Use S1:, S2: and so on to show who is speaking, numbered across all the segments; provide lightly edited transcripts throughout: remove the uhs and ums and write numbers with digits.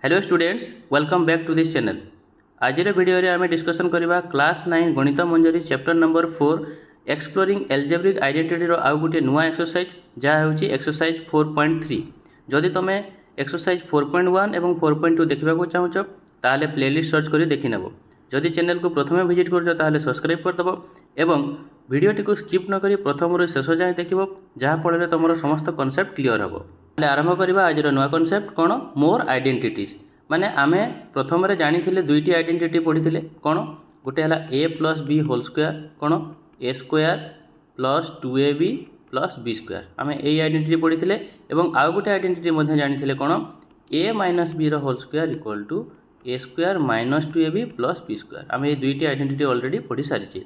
S1: Hello students, welcome back to this channel. आज video रे आमे डिस्कशन करबा class 9 Ganita Manjari chapter number 4 exploring algebraic identity रो आउ गोटे नुआ एक्सरसाइज जहाँ होची एक्सरसाइज 4.3। जदि तुम एक्सरसाइज 4.1 एवं 4.2 देखा चाहूच ताले प्लेलिस्ट सर्च कर देखी नेब। जदि चैनल को प्रथम विजिट कर सब्सक्राइब करदेव एवं वीडियोटी को स्किप न करी प्रथम शेष जाए देख जहाँफल तुम समस्त कॉन्सेप्ट क्लियर हम। आरंभ करवा आज नुआ कॉन्सेप्ट कौन मोर आइडेंटिटीज माने आमे प्रथम जानी दुईटी आइडेंटिटी पढ़ी कौन गोटे है A plus B whole square कौन A square plus 2ab plus B square आम यही आइडेंटिटी पढ़ी आउ गोटे आइडेंटिटी जानी कौन A minus B whole square equal to A square minus 2ab plus B square आम ये दुईटी आइडेंटिटी ऑलरेडी पढ़ी सारी।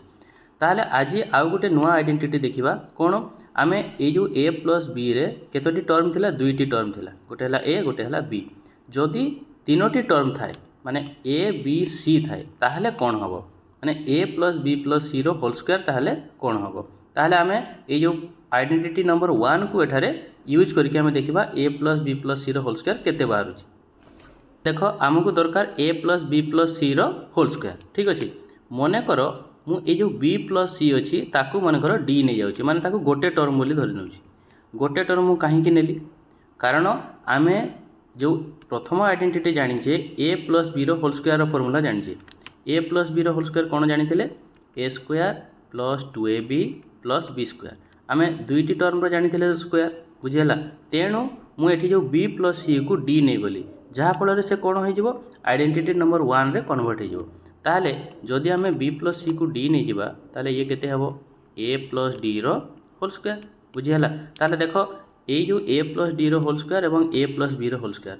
S1: ताहले आज आउ गोटे नुआ आइडेंटिटी देखा कौन आमे ये जो ए प्लस बी रे केतोटी टर्म थिला दुईटी टर्म थिला गोटे है ए गोटे है बी जदि तीनोटी टर्म थाए माने ए बी सी थाए ताहले कौन हम माने A plus B plus C रो होल स्क्वायर ताहले कौन हम ताहले आमे ये जो आइडेंटिटी नंबर 1 को एठारे यूज करके आमे देखिबा ए प्लस बी प्लस सी रो होल स्क्वायर केते बाहरुची। देखो आमको दरकार ए प्लस बी प्लस सी रो होल स्क्वायर ठीक अच्छे। मन कर मु ये जो बी प्लस सी अच्छी ताकू मन कर डी नहीं जाऊँगी माने ताकू गोटे टर्म बोली धरी नौ गोटे टर्म मु कहीं नेली कारण आमे जो प्रथम आइडेंटिटी जानीचे ए प्लस बी रो होल स्क्वायर फॉर्मूला जानीचे ए प्लस बी रो होल स्क्वायर कौन जानी A square plus 2ab plus B square आमे दुईटी टर्म जानी स्क्वायर बुझीगला तेणु मुझे जो बी प्लस सी को डी नहीं गली जहाँफल से कौन हो आइडेंटिटी नंबर 1 रे कन्वर्ट हो ताहले जदि आमे बी प्लस सी को डी नहीं जावा ताहले ये केते हबो ए प्लस डी रो होल स्क्वायर बुझीगला। ताहले देखो ये जो ए प्लस डी रो होल स्क्वायर एवं ए प्लस बी रो होल स्क्वायर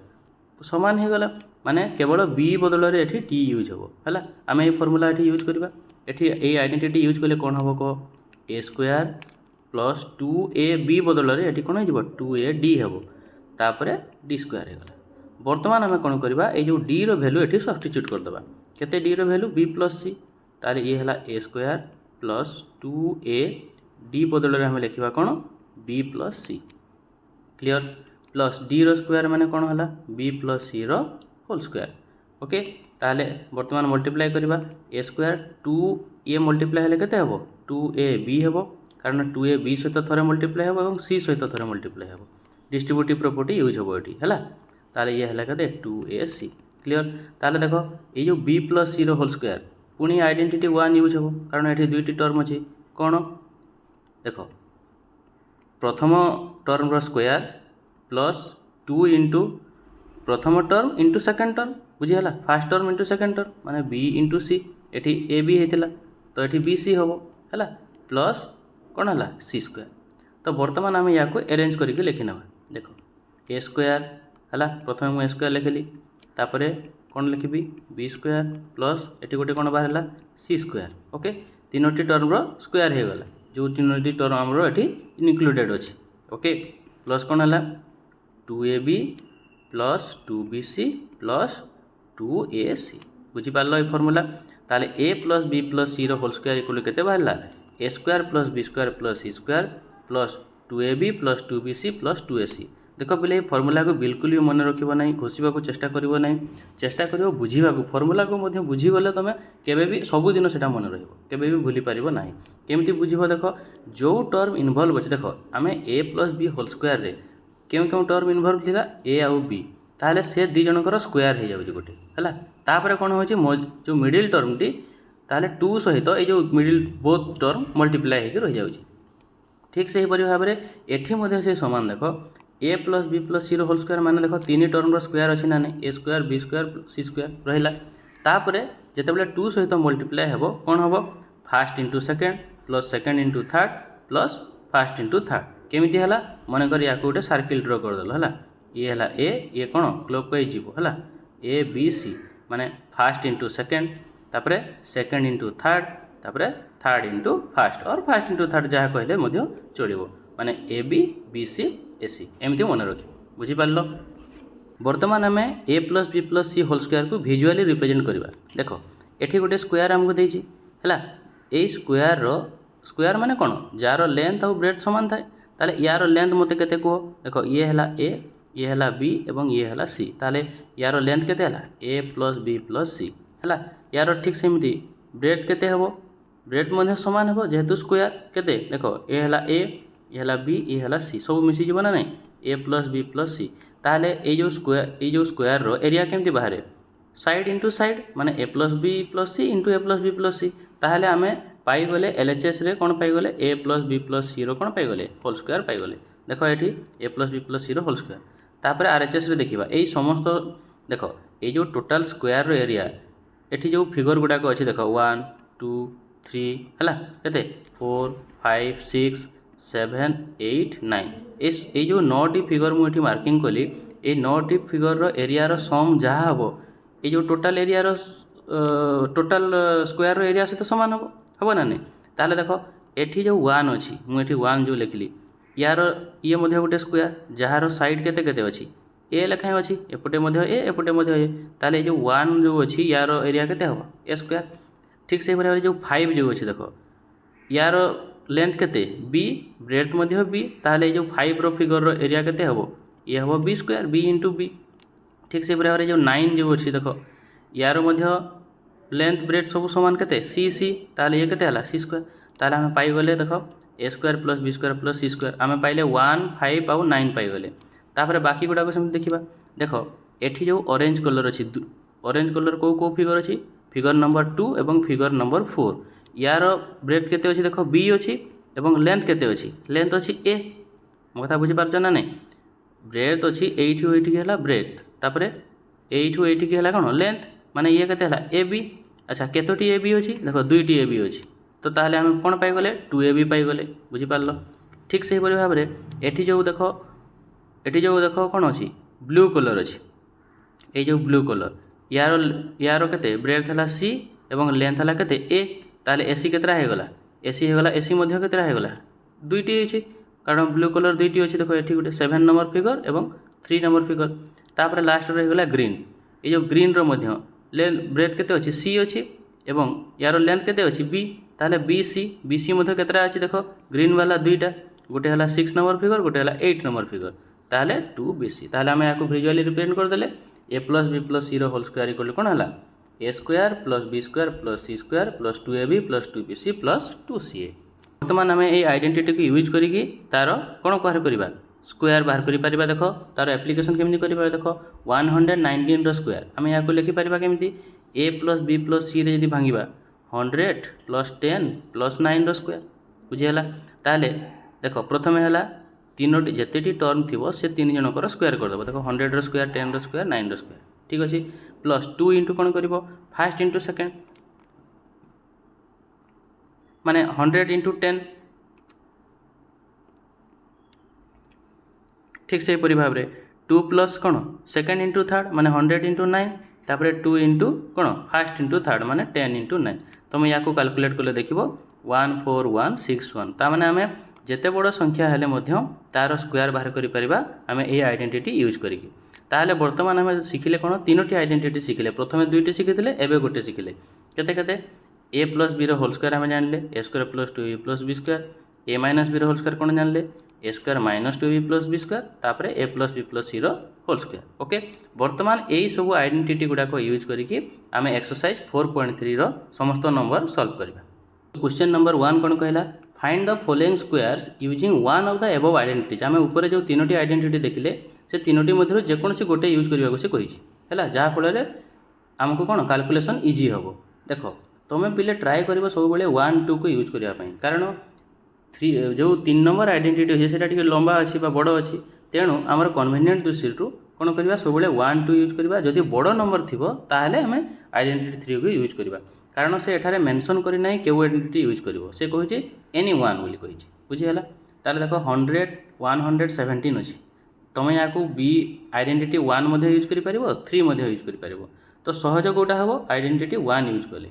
S1: समान हो गला माने केवल बी बदल रे एठी टी यूज हबो हला आमे ये फार्मूला एठी यूज करबा एठी ए आइडेंटिटी यूज करले कौन हबो को ए स्क्वायर प्लस 2ab बदल रे एठी कौन हो 2ad हबो तापरे डी स्क्वायर हो गला। वर्तमान आमे कौन करबा ए जो डी रो वैल्यू एठी सब्स्टिट्यूट कर दबा केते डी रो वैल्यू बी प्लस सी ताले ये है A square plus 2a D बदल रे हमें लिखा कौन बी प्लस सी क्लियर प्लस डी रो स्क्वायर माने कौन है बी प्लस सी रो होल स्क्वायर ओके। ताले वर्तमान मल्टीप्लाई करबा ए स्क्वायर 2a मल्टीप्लाई हेले केते हबो 2ab हबो कारण 2ab सहित थरे मल्टीप्लाई हबो एवं c सहित थरे मल्टीप्लाई हबो डिस्ट्रीब्यूटिव प्रॉपर्टी यूज हबो एठी हैला ताले ये है केते 2ac क्लियर। ताले देखो ये जो बी प्लस सी रो होल स्क्वायर पुणी आइडेंटिटी 1 यूज हम कारण ये दुईटी टर्म अच्छी कौन देखो प्रथम टर्म रो स्क्वायर प्लस 2 इंटू प्रथम टर्म इंटू सेकेंड टर्म बुझीगला first term into second term माने बी इंटू सी एटी ए बी होता तो ये बी सी हम है प्लस कौन है सी स्क्वायर। तो बर्तमान आम या अरेंज करके लिखी ना देखो ए स्क्वायर है प्रथम मुझे स्क्वायर लिखिली तापरे कौन लिखी बी स्क्वायर प्लस एटी गोटे कौन बाहर सी स्क्वायर ओके तीनोटी टर्म रो स्क्वायर हो गला जो तीनोटी टर्म आमर एटी इनक्लूडेड अच्छे ओके प्लस कौन है 2ab plus 2bc plus 2ac बुझीपार ये फर्मूला ताले A plus B plus C रो होल स्क्वायर इक्वल केते बाहर A square plus B square plus C square plus 2ab plus 2bc plus 2ac देख पे फर्मूला को बिल्कुल भी मन रखिब ना घोषा चेष्टा करिवो ना चेष्टा कर बुझा फर्मूला को बुझीगले तुम केबे सबुदिन से मन रही भूली पार ना केमती बुझब देख जो टर्म इनवल्व अच्छे देख आम ए प्लस बी होल स्क्वायर रे क्यों क्यों टर्म इनवल्व था ए आउ बी ताहले से दी जनकर स्क्वायर हो जाए गोटे है तापर कौन हो जो मिडिल टर्म टी ताहले 2 सहित ये जो मिडिल बोथ टर्म मल्टीप्लाई होकर रही जाऊँगी ठीक से भाव में एटी से सामान देख ए प्लस बी प्लस सी रो होल स्क्वायर माने देखो तीन टर्म रो स्क्वायर अच्छी ना नहीं ए स्क्वायर बी स्क्वायर सी स्क्वायर रहिला तापरे जेतेबेले 2 सहित मल्टीप्लाई हेबो कोन हेबो fast into second plus second into third plus fast into third केमिति हला मन कर या गोटे सर्किल ड्रा कर देलो हला ये हला ए ये कोन क्लॉकवाइज जीवो हला ए बी सी माने फास्ट इंटू सेकेंड तापरे सेकेंड इंटू थर्ड तापरे थर्ड इंटू फास्ट और फास्ट इंटू थर्ड जहाँ कहले मध्य चलिबो माने ए बी बी सी ए सी एमती मन रखी बुझीपार। बर्तमान आम ए plus B plus C whole square को विजुअली रिप्रेजेंट करवा देख एठी गोटे स्क्वायर आमको देछि हैला ए स्क्वायर रो स्क्वायर माने कोन जार लेंथ और ब्रेथ समान थाए ताले यार लेंथ मते केते को देखो ये हैला ए ये है बी एवं ये है सी ताले यार लेंथ केते है ए प्लस बी प्लस सी है यार ठीक सेमती ब्रेथ केते हेबो ब्रेथ मध्य समान हेबो जेहेतु स्क्वायर केते देखो ए है बी ये है सी सब मिसी जीव ना नहीं ए प्लस बी प्लस सी ताले ये जो स्क्वायर रो एरिया केमती बाहर साइड इंटू साइड माने A plus B plus C into A plus B plus सी ताहले आमे पाइगले एलएचएस रे कौन पाइगले ए प्लस बी प्लस सी रो कौन पाइगले होल स्क्वायर पाइगले देखो ये ए प्लस बी प्लस सी रो होल स्क्वायर तापर आरएचएस रे देखिबा एई समस्त देखो ये जो टोटल स्क्वायर रो एरिया एठी जो फिगर गुडाक अछि देखो 1 2 3 हला केते 4 5 6 7 8 9 इस ये जो 9टी फिगर मु एठी मार्किंग कली ए 9टी फिगर रो एरिया रो सम जहा हबो ये जो टोटल एरिया रो टोटल स्क्वायर रो एरिया सहित समान हबो हबो ना नहीं ताले देखो एठी जो 1 अछि मु एठी 1 जो लिखली यार ये मध्य गोटे स्क्वायर जार साइड केते केते अछि ए लेखाएं अछि एपटे मध्य एपटे मध्य ए ताले जो 1 जो अछि यार एरिया केते हबो ए स्क्वायर ठीक से भरे जो 5 जो अछि देखो यार लेंथ केते बी ब्रेथ मध्य बी ताले जो 5 रो फिगर रो एरिया केते हबो ये हबो B square B into B ठीक से भरे जो 9 जो अछि देखो यार मध्य लेंथ ब्रेथ सब समान केते सी सी ताले ये केते हला सी स्क्वायर ताले हम पाई गले देखो A square plus B square plus C square आम पाइले 1 5 आउ 9 पाइगले तापर बाकी गुड़ाक सेमती देखा देख एठी जो ऑरेंज कलर अच्छी ऑरेंज कलर को फिगर अच्छी फिगर नंबर 2 एवं फिगर नंबर 4 यार ब्रेथ केते अच्छी देख बी अच्छी एवं लेंथ केते अच्छी लेंथ अच्छी ए मो कथा बुझी पारछ ना नहीं ब्रेथ अच्छी एठी एठी है ब्रेथ तापर एठू एठी है कौन लेंथ माने ये केते है ए बी अच्छा केतोटी ए बी अच्छी देख 2टी ए बी अच्छी तो ताहले आम कौन पाइगले 2ab पाइगले बुझीपार ठीक से भाव में एटी जो देख कौन अच्छी ब्लू कलर अच्छी ये जो ब्लू कलर यार केते ब्रेथ है सी एवं लेंथ है केते ए ताले एसी केतरा होगला एसी होगला एसी मध्य केतरा होगला 2टी अच्छी कारण ब्लू कलर 2टी अच्छी देखो ये गोटे 7 नंबर फिगर एवं 3 नंबर फिगर तापर लास्ट रहीगला ग्रीन ये जो ग्रीन रो मध्य ब्रेथ केते अच्छी सी अच्छी एवं यार लेंथ केते अच्छी बी ताले बी सी मध्य केतरा अच्छी देखो ग्रीन वाला 2टा गोटे है 6 नंबर फिगर गोटे है 8 नंबर फिगर ताले 2bc ताले आम या विजुअली रिप्रेजेंट करदे A plus B plus C whole square equal कौन है A square plus B square plus C square plus 2ab plus 2bc plus 2ca बर्तमान आम ये आइडेंटिटी को यूज करी तार कौन बाहर करवा स्क्वायर बाहर कर देख तार एप्लिकेशन केमी कर देख 119 रो स्क्वायर आम या लिखिपर केमी ए प्लस बी प्लस सी रे भांगा 100 प्लस 10 प्लस 9 रो स्क्वायर बुझीगला ताले देख प्रथम है तीनोटी जितेटी टर्म थी से 3 जनकर स्क्वायर करदेव देख 100 रो स्क्वायर 10 रो स्क्वायर 9 रो स्क्वायर ठीक अच्छे प्लस 2 इंटू कौन कर फास्ट इंटू सेकेंड माने 100 इंटू 10 ठीक से भाव में 2 प्लस कौन सेकेंड इंटू थर्ड माने 100 इंटू 9 तापर 2 इंटू कौन फास्ट इंटू थर्ड माने 10 इंटू 9 तुम या कैलकुलेट कले देख 14161 ताने आम जिते बड़ संख्या हेले तार स्क्वायर बाहर करें आम ये आइडेंटिटी यूज करी ताहले बर्तमान आम शिखिले कौन 3टी आइडेंटिटी शिखिले प्रथम 2टी शिखिले एवं गोटे शिखिले केते केते A plus B whole square आम जानले A square plus 2ab plus B square A minus B whole square कौन जानले A square minus 2ab plus B square तापर A plus B plus C whole square okay बर्तमान यही सब identity गुड़ाक use करी आम एक्सरसाइज 4.3 समस्त नंबर सॉल्व करवा क्वेश्चन नंबर 1 कौन कहला find the following squares using one of the above identities आम ऊपर जो 3टी आइडेंटिटी देखिले से 3टी मध्य जेकोसी गोटे यूज करने को से कही जहाँफल आमको कौन कैलकुलेशन इजी हम देख तुम्हें पिले ट्राए कर सब 1 2 को यूज करने कारण 3 जो 3 नंबर आइडेंटिटी अच्छे से लंबा अच्छी बड़ अच्छी तेणु आम कन्वीनियंट दृष्टि कौन करवा सब 1 2 यूज करवा जदि बड़ नंबर थी ताहले आम आइडेंटिटी 3 को यूज करवा कारण से एठारे मेंशन करना क्यों आइडेंटिटी यूज कर से कहे एनी वन बोली कही बुझीगला ताले देख 100 117 अच्छी तुम या बी आइडेंटिटी 1 यूज कर 3 यूज कर तो सहज कौटा हम आइडेंटिटी 1 यूज कले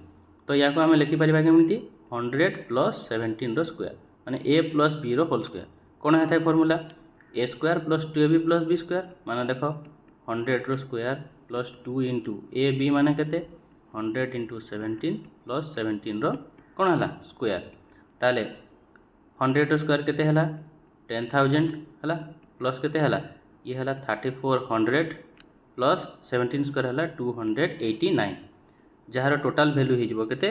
S1: तो या आम लिखिपर केमी 100 प्लस 17 रो स्क्वायर माने A plus B whole square कौन होता है formula A square plus 2ab plus B square माने देख 100 रो square plus 2 into A B माने केते 100 इंटू 17 प्लस 17 रो कौन है स्क्वायर ताले 100 रो स्क्वायर केते है 10,000 है प्लस केते है ये है 3400 प्लस 17 स्क्वायर है 289 जार टोटाल वैल्यू हो केते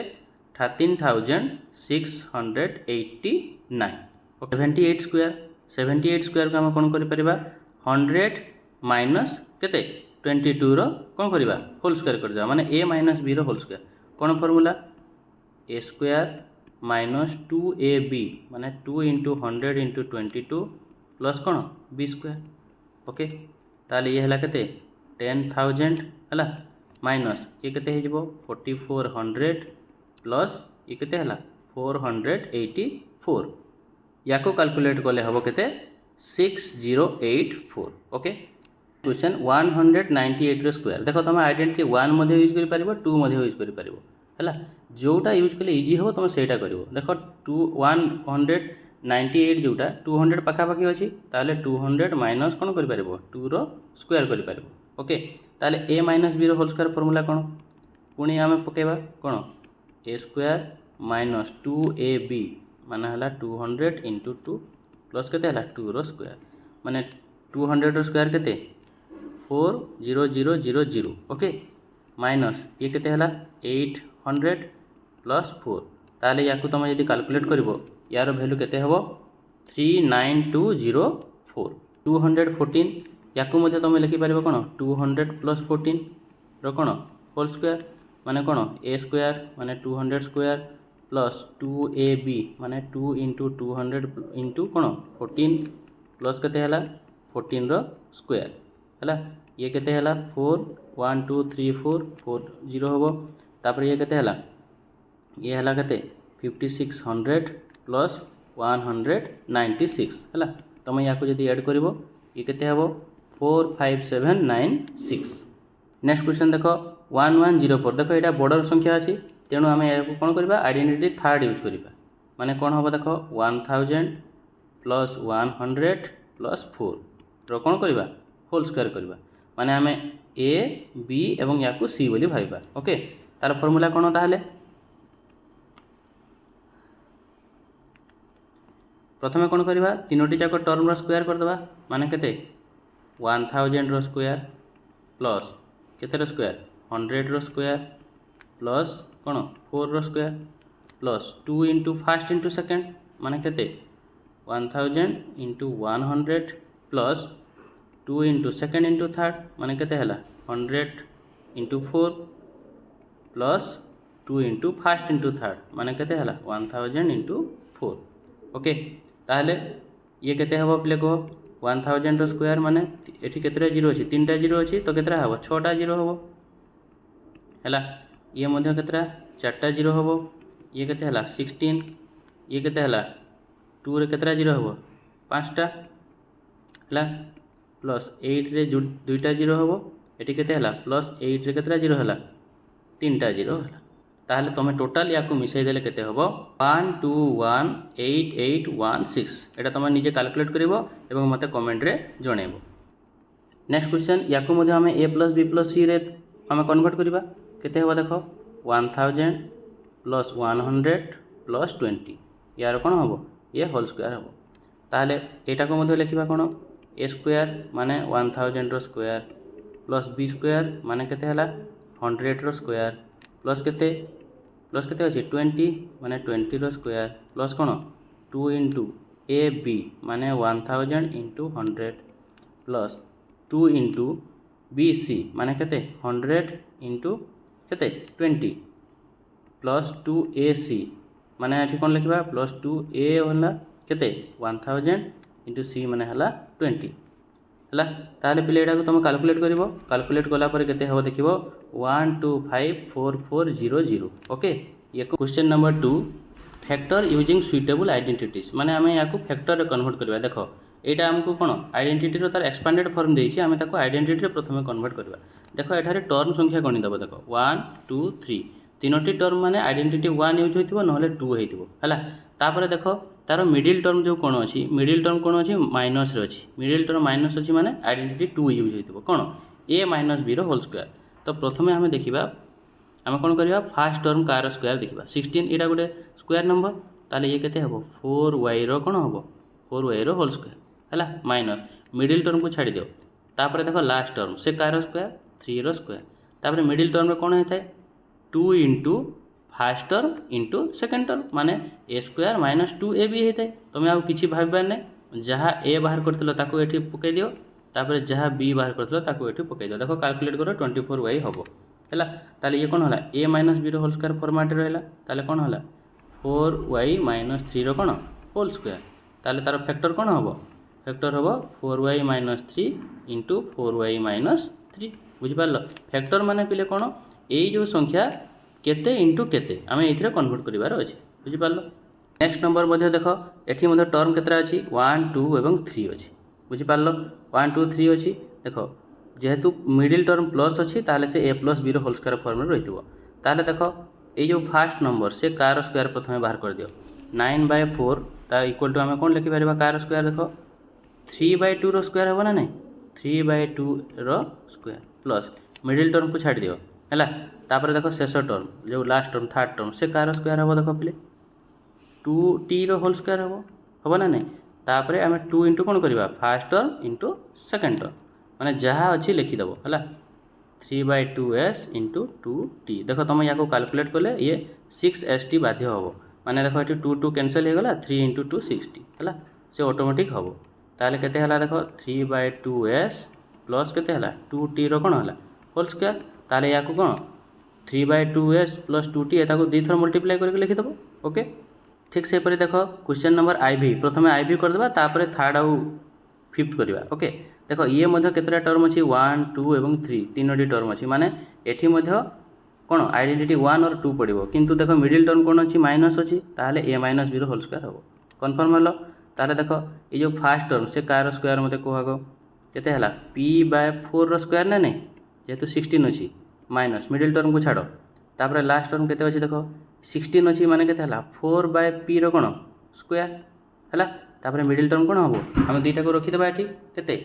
S1: 13689 ओके 78 स्क्वायर को आम कौन कर 100 माइनस केते 22 कौन करवा होल स्क्वायर कर माने a minus b whole square कौन formula a square minus 2ab माने 2 इंटू 100 इंटू 22 प्लस कौन b स्क्वायर ओके ताले ये है केते 10,000 है माइनस ये केते हो 4400 प्लस ये केते है 484 या को कैलकुलेट कले हम केते 6084 ओके क्वेश्चन 198 रो स्क्वायर देखो तुम आइडेंटिटी 1 मध्ये यूज करि परिबो 2 मध्ये यूज करि परिबो हला जोटा यूज कले इजी हो तुम सेटा करिवो देखो 198 जोटा 200 पाखा पाखी अछि ताले 200 माइनस कोन करि परिबो 2 रो स्क्वायर करि परिबो ओके ताले a माइनस b रो होल स्क्वायर फार्मूला कोन पुणी आमे पकेबा कोन a स्क्वायर माइनस 2ab माने हला 200 इंटू 2 प्लस केते हला 2 रो स्क्वायर माने 200 रो स्क्वायर केते 40000 ओके माइनस ये केते हला 800 प्लस 4 ताले याकू तुम यदि कैलकुलेट करिवो यार वैल्यू केते हबो 39204 214 याकू मध्ये तुम लिखि परिबो कोन 200 प्लस 14 रो कोन होल स्क्वायर माने कोन a स्क्वायर माने 200 स्क्वायर प्लस 2ab माने 2 इंटू 200 इंटू कोन 14 प्लस केते हला 14 रो स्क्वायर हला ये केते हला 4 1 2 3 4 4 0 होबो तापर ये केते हला ये हला केते 5600 प्लस 196 हला तुम याको जदी ऐड करिवो ये केते हबो 45796 नेक्स्ट क्वेश्चन देखो 1104 देखो एटा बॉर्डर संख्या अछि तेणु आम याको कोन करबा आइडेंटिटी थर्ड यूज करबा माने कोन होबो देखो 1000 प्लस 100 प्लस 4 रो कोन करबा होल स्क्वायर करबा माने आम a b एवं याको c बोली भाइबा ओके तार फार्मूला कोन ताहले प्रथमे कोन करबा तीनोटी जाक टर्म रो स्क्वायर कर देबा माने केते 1000 रो स्क्वायर प्लस केते रो स्क्वायर 100 रो स्क्वायर प्लस कोन 4 रो square plus 2 into first into second माने केते 1000 into 100 plus 2 into second into third माने केते हला 100 into 4 plus 2 into first into third माने केते हला 1000 इंटू 4 ओके ताहले ये केते हबो प्ले को 1000 रो स्क्वायर माने एठी केतेरा जीरो अछि तीनटा जीरो अछि तो केतेरा हबो 6टा जीरो हबो हला ये मध्ये केतेरा 4टा जीरो हबो ये केते हला 16 ये केते हला 2 रे केतेरा जीरो हबो 5टा हला प्लस 8 रे दुईटा जीरो हबो एठी केते हला प्लस 8 रे केतेरा जीरो हला 3टा जीरो हला ताहले तुम टोटल याको मिसाई देले केते हबो 1218816 एटा तुम निजे कैलकुलेट करिवो एवं मते कमेंट रे जणेबो नेक्स्ट क्वेश्चन याको मध्ये हमें a plus b plus c रे हमें कन्वर्ट करिबा केते हबो देखो 1000 प्लस 100 प्लस 20 यार कोन हबो ये होल स्क्वायर हबो ताहले एटा को मध्ये लिखिबा कोन a स्क्वायर माने 1000 रो स्क्वायर प्लस b स्क्वायर माने केते हला 100 रो स्क्वायर प्लस केते अछि 20 माने 20 रो स्क्वायर प्लस कोन 2 इंटू ab माने 1000 इंटू 100 प्लस 2 इंटू bc माने केते 100 इंटू केते 20 प्लस 2ac माने एठी कोन लिखबा प्लस 2a होला केते 1000 इंटू c माने हला 20 हला ताले पिले एटा को तुम कैलकुलेट करिवो कैलकुलेट कला पर केते हो देखिवो 12544400 ओके ये question number 2 factor using suitable identities माने हमें याको फैक्टर रे कन्वर्ट करबा देखो एटा हमको कोन आइडेंटिटी रो तार एक्सपेंडेड फॉर्म देछि हमें ताको आइडेंटिटी रे प्रथमे कन्वर्ट करबा देखो एठारे टर्म संख्या गणि दबो देखो 1 2 3 तीनोटी टर्म माने आइडेंटिटी 1 यूज होइतिबो नहले 2 हेतिबो हला तापर देखो तार मिडिल टर्म जो कोन अछि मिडिल टर्म कोन अछि माइनस रे अछि मिडिल टर्म माइनस अछि माने आइडेंटिटी 2 यूज होइतिबो कोन a माइनस b रो होल स्क्वायर तो प्रथमे हमें देखिबा हमें कोन करिबा फर्स्ट टर्म कार स्क्वायर देखिबा 16 एटा गुटे स्क्वायर नंबर ताले ये केते हबो 4y रो कोन हबो 4y रो होल स्क्वायर हला माइनस मिडिल टर्म को छाड़ी दियो तापर देख लास्ट टर्म से कार स्क्वायर 3 रो स्क्वायर तापर मिडिल टर्म कौन होता है 2 into fast term into second term माने ए स्क्वायर माइनस 2ab होता है तुम्हें आउ किसी भाबार नहीं जहाँ ए बाहर कर ये पकई दियो तापर जहाँ बी बाहर कर ये पकई दियो देखो कैलकुलेट करो 24y हम है ताले ये कौन है A minus B whole square format रहा ताले कौन है 4y माइनस 3 रो कौन होल स्क्वायर ताले तार फैक्टर कौन हम फैक्टर हम 4y minus 3 into 4y minus 3 बुझिपार फैक्टर माने पिले कौन यही जो संख्या केते इंटू केते आम ये कन्वर्ट करार अच्छे बुझिपार नेक्स्ट नंबर देख ये टर्म केतरा अच्छी 1 2 और 3 अच्छी बुझिपार 1 2 3 अच्छी देख जेहेतु मिडिल टर्म प्लस अच्छी ताले से A plus B whole square form रही ताले देख ये जो फास्ट नंबर से कार स्क्वायर प्रथम बाहर कर दियो 9/4 ता इक्वल टू आम कौन लिखिपर कार स्क्वायर देख 3/2 रो स्क्वायर हे ना नहीं 3/2 रो स्क्वायर प्लस मिडिल टर्म को छाड़ दियो है तापर देख शेष टर्म जो लास्ट टर्म थर्ड टर्म से कार स्क्वायर हम देख पे 2t रो होल स्क्वायर हम ना नहीं तापर आम 2 इंटू कौन करवा fast term into second term माने जहाँ अच्छी लिखिदेव है 3/2s इंटू 2t देख तुम या कैलकुलेट कले ये 6st बाध्य हम माने देख ये 2 2 कैनसल हो गला 3 इंटू 2 60 है से ऑटोमेटिक हम ताले केते हला देख 3/2s प्लस केते हला 2t रो कौन है होल स्क्वायर ताले या कौन 3/2s प्लस 2t एताको दी थर मल्टीप्लाई करके लिखिदेव ओके ठीक से पर देख क्वेश्चन नंबर IV प्रथम IV करदे तापर थर्ड आउ फिफ्थ करवा ओके देख ये केतटा टर्म अच्छी 1 2 और 3 तीनोटी टर्म अच्छी माने एठी कौन आइडेंटिटी 1 और 2 पड़ो किंतु देख मिडिल टर्म कौन अच्छी माइनस अच्छी ताहले a minus B whole square हम कन्फर्म हल ताहले देख ये जो फास्ट टर्म से कार स्क्वायर मत कह केते हला p/4 रो स्क्वायर ना नहीं जेहेतु 16 अच्छी माइनस मिडिल टर्म को छाड़ तापर लास्ट टर्म केते अच्छी देख 16 अच्छी माने केते हला 4/p रो कौन स्क्वायर है तापर मिडिल टर्म कौन हम आम दुईटा को रखीदे ये केते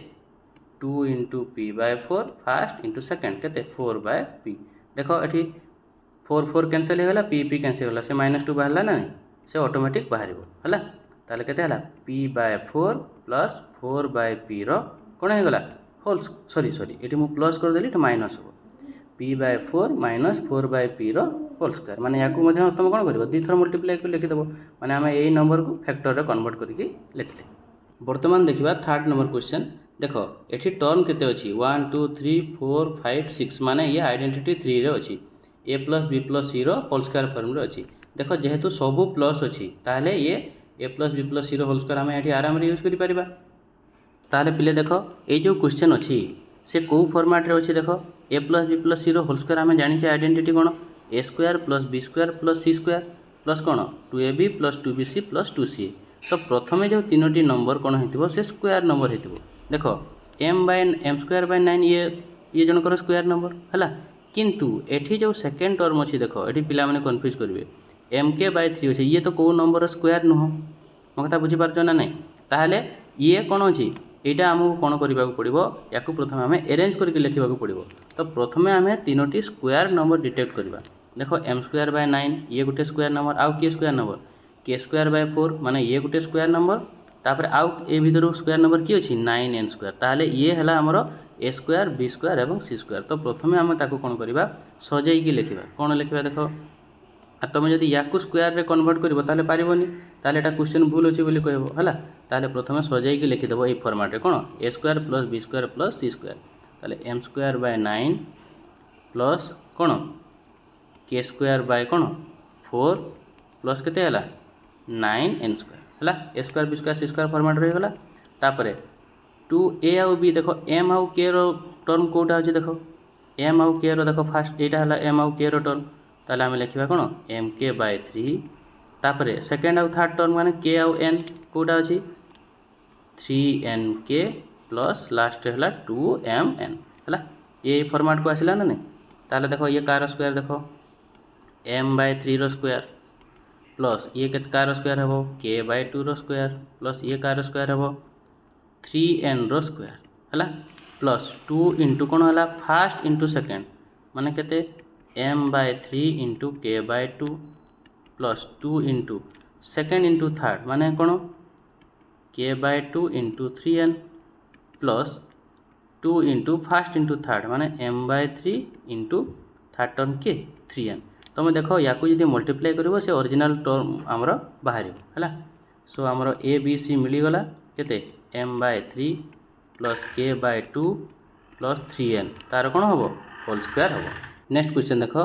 S1: 2 into p/4 fast into second केते 4/p देख ये 4 4 कैनसल हो गला p कैनसल होगा से -2 बाहर ना नहीं से ऑटोमेटिक बाहर है ताले केते हला p/4 प्लस 4/p रो कौन हो गला होल सॉरी ये मुझे प्लस करदेली तो माइनस हम p/4 माइनस 4/p रो होल स्क्वायर माने या तुम कौन कर दी थर मल्टीप्लाई कर लिखिदेव माने आम यही नंबर को फैक्टर कन्वर्ट करके लिखले बर्तमान देखा थर्ड नंबर क्वेश्चन देख ये टर्म केते अच्छी 1 2 3 4 5 6 माने ये आइडेंटिटी 3 रे अच्छी a plus B plus C रो होल स्क्वायर फॉर्म रे अच्छी देख जेहेतु सबू प्लस अच्छी ताहले ये a plus B plus C रो होल स्क्वायर आम ये आराम यूज कर ताहले पिले देख ये जो क्वेश्चन अच्छी से कौ फॉर्मेट रे अच्छी देख a plus B plus C रो होल स्क्वायर आम जानी आइडेंटिटी कौन a square plus B square plus C square plus कौन 2ab plus 2bc plus 2ca तो प्रथम जो तीनोटी नंबर कौन हो स्क्वायर नंबर हो देख m स्क्वायर बाय 9 ये जनकर स्क्वायर नंबर है किंतु एठी जो सेकेंड टर्म अच्छी देख ये पिला माने कन्फ्यूज करेंगे mk/3 अच्छे ये तो कौ नंबर स्क्वायर नुह मो कथा बुझीपार ना नहीं ताहले ये कौन अच्छी यहाँ आमको कौन करने पड़ो या प्रथम आम अरेंज करके लिखा पड़ो तो प्रथम आम तीनोटी स्क्वायर नंबर डिटेक्ट करवा देख m स्क्वायर बाय 9 ये गोटे स्क्वायर नंबर आउ के square number k square by 4 माने ये गोटे स्क्वायर नंबर तापर आउ ए भीतर स्क्वायर नंबर किए अच्छी 9n स्क्वायर ताहले ये है आमर a स्क्वायर b स्क्वायर और c स्क्वायर तो प्रथम आम ताको कौन करवा सजाइकी लिखा कौन लिखा देख तुम जब या स्क्वायर रे कन्वर्ट कर ताले पारिबनी ताले एटा क्वेश्चन भूल अच्छी बोली कहबो हला ताले प्रथम सजाइकी लिखिदेव ये फॉर्मेट रे कौन a square plus b square plus c square ताले m स्क्वायर बाय 9 प्लस कौन k स्क्वायर बाय कौन 4 प्लस केते हला 9n स्क्वायर हला a square b square c square format रही गला तापरे 2a आउ b देखो m आउ k रो टर्म कोटा अछि देखो m आउ k रो देखो फास्ट एटा हला m आउ k रो टर्म ताले आम लिखा कौन mk/3 तापरे सेकेंड आउ थर्ड टर्म माने k आउ n कोटा अछि 3nk प्लस लास्ट है 2mn है ये फॉर्मेट को आसला ना नहीं ताले देखो ये कार स्क्वायर देखो m/3 रो स्क्वायर प्लस ये के कार स्क्वायर हे k/2 रो स्क्वायर प्लस ये कार स्क्वायर हे 3n रो स्क्वायर है प्लस 2 इंटू कौन है फास्ट इंटू सेकेंड माने केते m/3 into k/2 plus 2 into second into third माने कौन k/2 into 3n plus 2 into first into third माने m/3 इंटू थर्ड टर्म के 3n। तुम देख या मल्टीप्लाई कर से ओरिजिनल टर्म आमर बाहर है। सो आमर ए बी सी मिलगला केते m/3 plus k/2 plus 3n तार कौन हम होल स्क्वायर हम। नेक्स्ट क्वेश्चन देख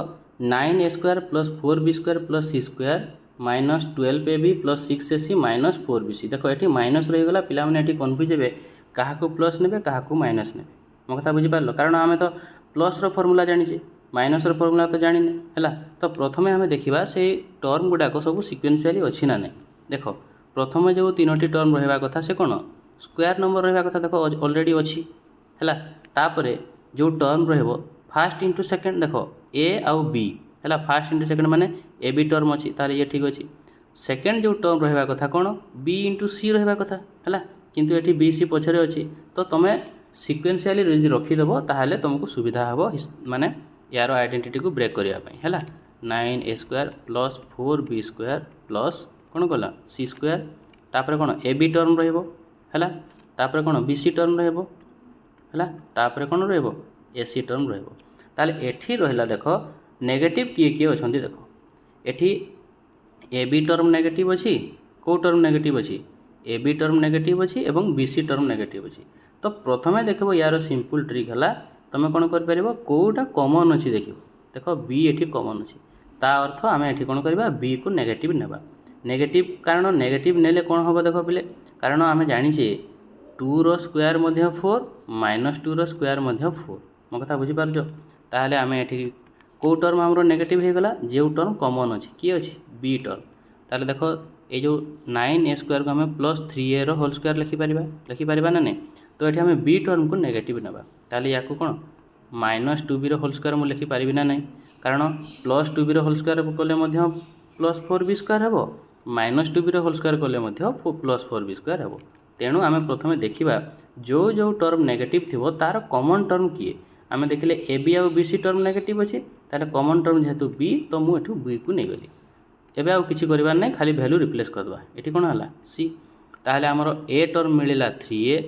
S1: 9a² plus 4b² plus c² minus 12ab plus 6ac minus 4bc। देख ये माइनस रहीगला पे कन्फ्यूज हे क्या प्लस ने क्या माइनस ने मो कथा बुझीपार कारण आम तो प्लस फर्मूला जाने माइनस फर्मूला तो जानी है। तो प्रथम आम देखा से टर्म गुड़ाक सब सिक्वेन्शियली अच्छी ना नहीं। देख प्रथम जो 3टी टर्म रहा कथा से कौन स्क्वायर नंबर रहा कथा देख ऑलरेडी अच्छी है। तापर जो टर्म रहा फास्ट इंटू सेकेंड देख ए आउ बी है फास्ट इंटू सेकेंड माने ए बी टर्म अच्छी तार ये ठीक अच्छी। सेकेंड जो टर्म रहा कथा कौन बी इंटू सी रहा कथा है किंतु ये बी सी पछरे अच्छी। तो तुम्हें सिक्वेन्शियली यदि रखीदेव ताहले तुमको सुविधा हे माने यार आइडेंटिटी को ब्रेक करने है। 9a² प्लस 4b² प्लस कौन कला c² तापर कौन ए बी टर्म रहा तापर कौन बी सी टर्म रहा तापर कौन ए सी टर्म ताले एठी रहा देख नेगेटिव किए किए अच्छा देख एठी ए बी टर्म नेगेटिव अच्छी कौ टर्म नेगेटिव अच्छी ए बी टर्म नेगेटिव अच्छी एवं बी सी टर्म नेगेटिव अच्छी। तो प्रथम देख यार सिंपल ट्रिक है तुम कौन कर कौटा कमन अच्छी देख बी एठी कमन अच्छी ता अर्थ आम एठी कौन करवा बी को नेगेटिव नेबा नेगेटिव कारण नेगेटिव नेले कौन हम देख पे कारण आम जाचे 2 रो स्क्वायर 4 माइनस 2 रो स्क्वायर 4 मो कथा बुझीपार ताहले आम एठी कौ टर्म आमर नेगेटिव होगला जो टर्म कमन अच्छी किए अच्छी बी टर्म ताहले देख ये जो 9a² को आम प्लस 3a होल स्क्वायर लिखिपर ना नहीं। तो ये आम बी टर्म को नेगेटिव नेबा ताहले या कौन माइनस 2b होल स्क्वायर मुझे लिखिपारि ना नहीं कारण प्लस 2b होल स्क्वायर कले प्लस 4b² हे माइनस 2b होल स्क्वायर कले प्लस 4b² हे। तेणु आम प्रथम देखा जो जो टर्म नेगेटिव थी तार कमन टर्म किए आम देखिले ए बी आउ बी सी टर्म नेगेटिव अच्छे तार कमन टर्म जेहेतु बी तो मुझे बी को नहीं गली एवं आउ किसी करवार नहीं खाली वैल्यू रिप्लेस करदे ये कौन है सी ताहले आमर ए टर्म मिलला 3a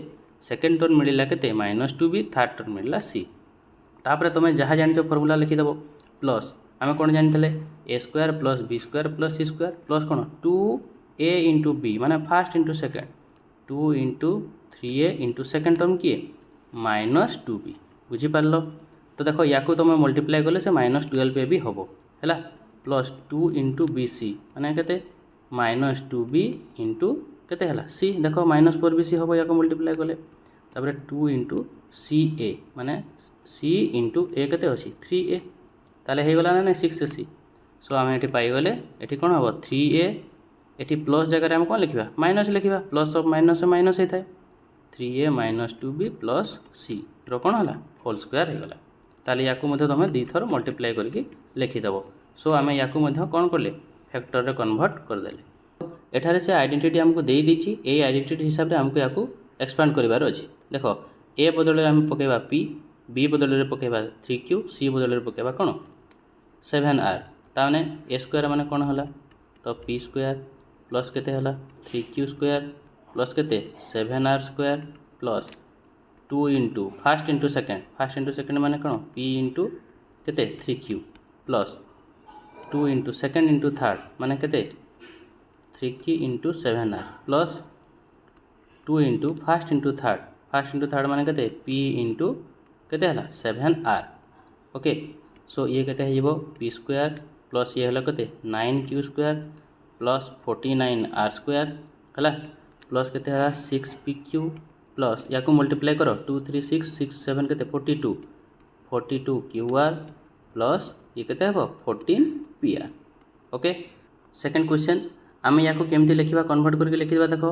S1: सेकेंड टर्म मिलला के माइनस 2b थर्ड टर्म मिलला सी तापर तुम जहाँ जान फर्मूला लिखिदेव प्लस आम कौन जानी a² plus b² plus c² plus कौन 2a इंटू बी माने fast into second 2 into 3a into second term किए माइनस 2b बुझीपार। तो देख या तुम मल्टीप्लाई कले से माइनस 12ab हम है प्लस 2 इंटू बी सी मैंने के माइनस 2b इंटू के सी देख माइनस 4bc हम या मल्टीप्लाई कले 2 इंटू सी ए माने सी इंटू ए के अच्छी 3a ताले हो गला ना 6ac। सो आम ये पाईगले ये कौन हम 3a ये प्लस जगह आम कौन लिखा माइनस लिखा प्लस ऑफ माइनस माइनस होता है 3a minus 2b plus C रो कौन है होल स्क्वायर होगला ताले या तुम दी थर मल्टीप्लाई करके लिखिदेव। सो आम या कौन कले फैक्टर रे कन्वर्ट करदे एठारे से आइडेंटिटी आमको दे दीची ए आइडेंटिटी हिसाब से आमको या एक्सपांड करार अच्छी। देख ए बदल आम पकेबा p बी बदल पकेबा 3q सी बदल पकेबा कौन 7r ताने a² माने कौन है तो p² प्लस के 3q² प्लस के 7r² plus 2 into first into second माने कौन p इंटू के 3q plus 2 into second into third माने के 3q into 7r plus 2 into first into third माने के p इंटू के 7r ओके। सो ये के p² प्लस ये के 9q² प्लस 49r² है प्लस के 6pq प्लस या मल्टीप्लाई करो 2 3 6 6 7 के 42qr प्लस ये के 14pr ओके। सेकेंड क्वेश्चन आम या केमती लिखा कन्वर्ट करके लिखा देख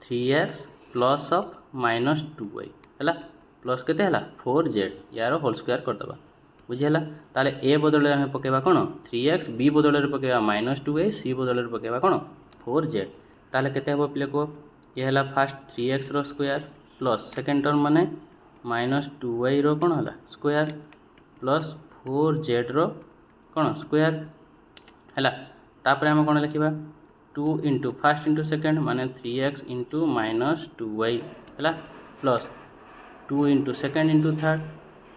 S1: 3x plus of minus 2y है प्लस के 4z यार होल स्क्वायर करदे बुझीगला ताले ए बदल आम पकेबा कौन 3x बी बदल पकेबा माइनस 2y सी बदल पकेबा कौन 4z ताले केते हम पे कह ये है फास्ट 3x रो स्क्वायर प्लस सेकेंड टर्म माने माइनस 2y रो कौन है स्क्वायर प्लस 4z रो कौन स्क्वायर है तापर आम कौन लिखा 2 इंटू फास्ट इंटू सेकेंड माने 3x इंटू माइनस 2y है plus 2 into second into third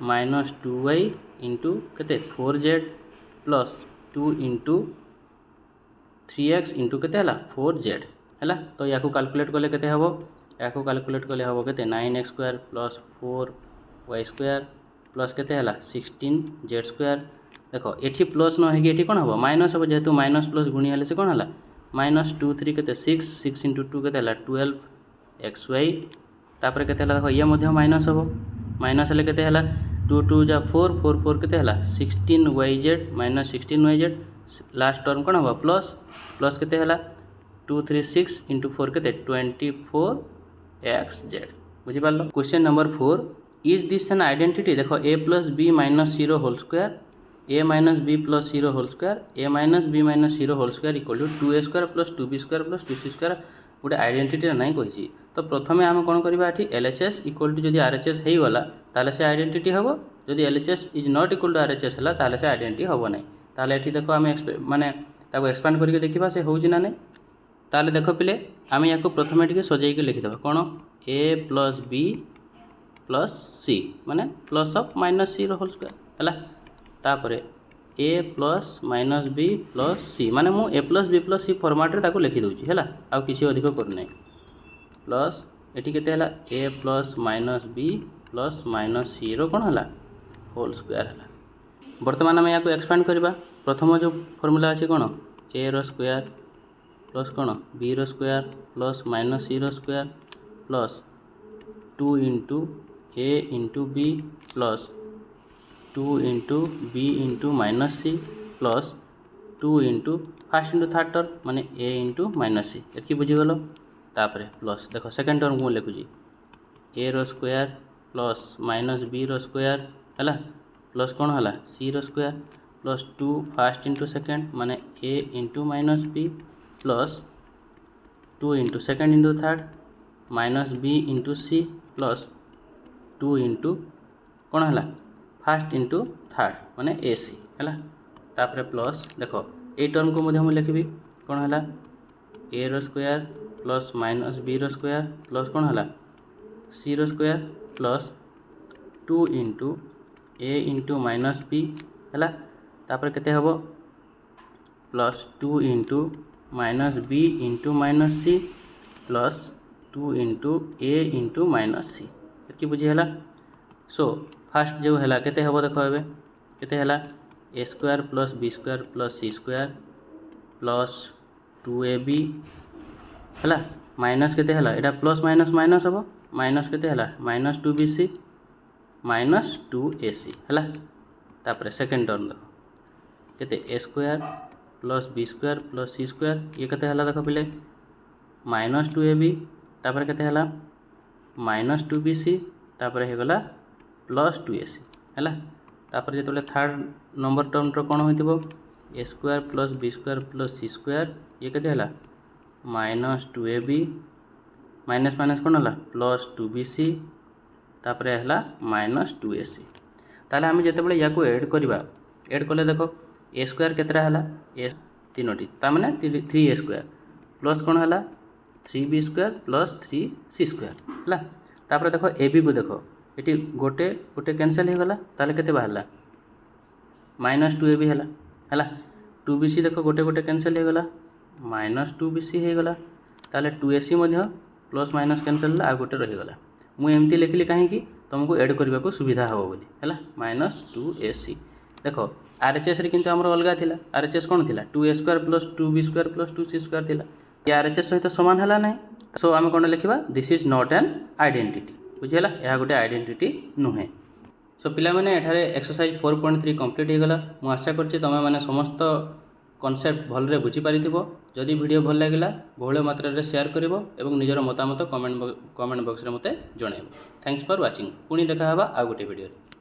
S1: minus 2y into केते 4z plus 2 into 3x into केते हला 4z है। तो या कैलकुलेट कले केते हबो या कैलकुलेट कले हबो केते 9x square plus 4y square plus केते हला 16z स्क्वायर। देखो एठी प्लस न होगी एठी कोन हबो माइनस हबो जेहेतु माइनस प्लस गुणी हेले से कोन हला माइनस 2 3 केते 6 इंटू 2 केते हला 12xy तापर केते हला देखो ये मध्य माइनस हबो माइनस हेले केते हला 2 2 जा 4 4 4 केते हला 16yz minus 16yz last term कोन हबो प्लस प्लस केते हला 2 3 6 इंटू 4 केते 24xz बुझी पारलो। Question number 4 is this an identity देखो a plus b minus 0 whole square a minus b plus 0 whole square a minus b minus 0 whole square equal to 2a square plus 2b square plus 2c square गोटे identity नहीं कही। तो प्रथम आम कौन करवा LHS equal to जदि RHS हो गला ताले से आइडेंटिटी हम जदि LHS is not equal to RHS है ताले से आइडेंटिटी हम ना ताले एठी देखो आम माने ताको एक्सपांड करके देखिबा से होउची ना नहीं ताले देखो पिले आम या प्रथम टिके सजाई के लिखिदेबा कौन a plus b plus c माने plus of minus 0 whole square है तापर a plus minus b plus c माने मु a plus b plus c format रे ताको लिखि दउची हैला आ किछि अधिक कर नै प्लस एठी केते हैला a plus minus b plus minus c रो कोन हैला होल स्क्वायर हैला। वर्तमान आम या एक्सपांड करबा प्रथम जो फॉर्मूला अछि कोन a रो स्क्वायर प्लस कोन b रो स्क्वायर प्लस माइनस c रो square plus 2 into a into b plus 2 into b into minus c plus 2 into first into third term माने a इंटू माइनस c एतकी बुझीगल तापरे प्लस देखो second term को लिखुची a रो स्क्वायर प्लस माइनस b रो स्क्वायर है प्लस कौन है c रो square plus 2 fast into second माने a into minus b plus 2 into second into third minus b into c plus 2 into कौन है फास्ट इंटू थर्ड माने ac है तापर प्लस देखो ए टर्म को मुझे लिखी कौन है a रो स्क्वायर प्लस माइनस b रो स्क्वायर प्लस कौन है c रो square plus 2 into a into minus b है तापर केते हबो plus 2 into minus b into minus c plus 2 into a into minus c एतकी बुझी है। सो फास्ट जो है केते हबो देखो एबे केते है a square plus b square plus c square plus 2ab है माइनस केते है एटा प्लस माइनस माइनस हम माइनस केते है माइनस 2bc माइनस 2ac है तापर सेकेंड टर्म देखो केते a square plus b square plus c square ये केते है देखो पिले माइनस 2ab तापर केते है माइनस 2bc तापर हो गला प्लस 2ac है तापर जो थर्ड नंबर टर्म रो कौन हो a square plus b square plus c square ये केते है माइनस 2ab माइनस माइनस कौन है प्लस 2bc तापर है माइनस 2ac ताले आम जिते या एड करवा एड कले देखो a स्क्वायर केतरा है a तीनोटी ताने 3a स्क्वायर प्लस कौन है 3b square plus 3c square है तापर देखो ab को देखो ये गोटे गोटे कैंसल हो गला ताले केते बाहरला माइनस 2ab है 2bc देखो गोटे गोटे कैंसल हो गला माइनस 2bc हो गला ताले 2ac मध्य प्लस माइनस कैंसल आ गोटे रहीगला मुझे एमती लिखिली कहीं तुमको एड करने को सुविधा हम बोली है माइनस 2ac देखो RHS रे किंतु हमर अलगा थिला RHS कौन थिला 2a square plus 2b square plus 2c square थिला ये RHS सहित समान है ना सो आम कौन लिखा this is not an identity बुझेगा यह गोटे आइडेंटिटी नुहे। सो पिला माने एठारे एक्सरसाइज 4.3 कंप्लीट हो गला मु आशा करछि तुम माने समस्त कॉन्सेप्ट भलरे बुझी पारिथिबो जदि वीडियो भल लागिला बहुल मात्रा रे शेयर करिवो एवं निजर मतामत कमेंट बॉक्स रे मते जणाइबो। थैंक्स फॉर वाचिंग पुणी देखा हबा आ गोटे वीडियो रे।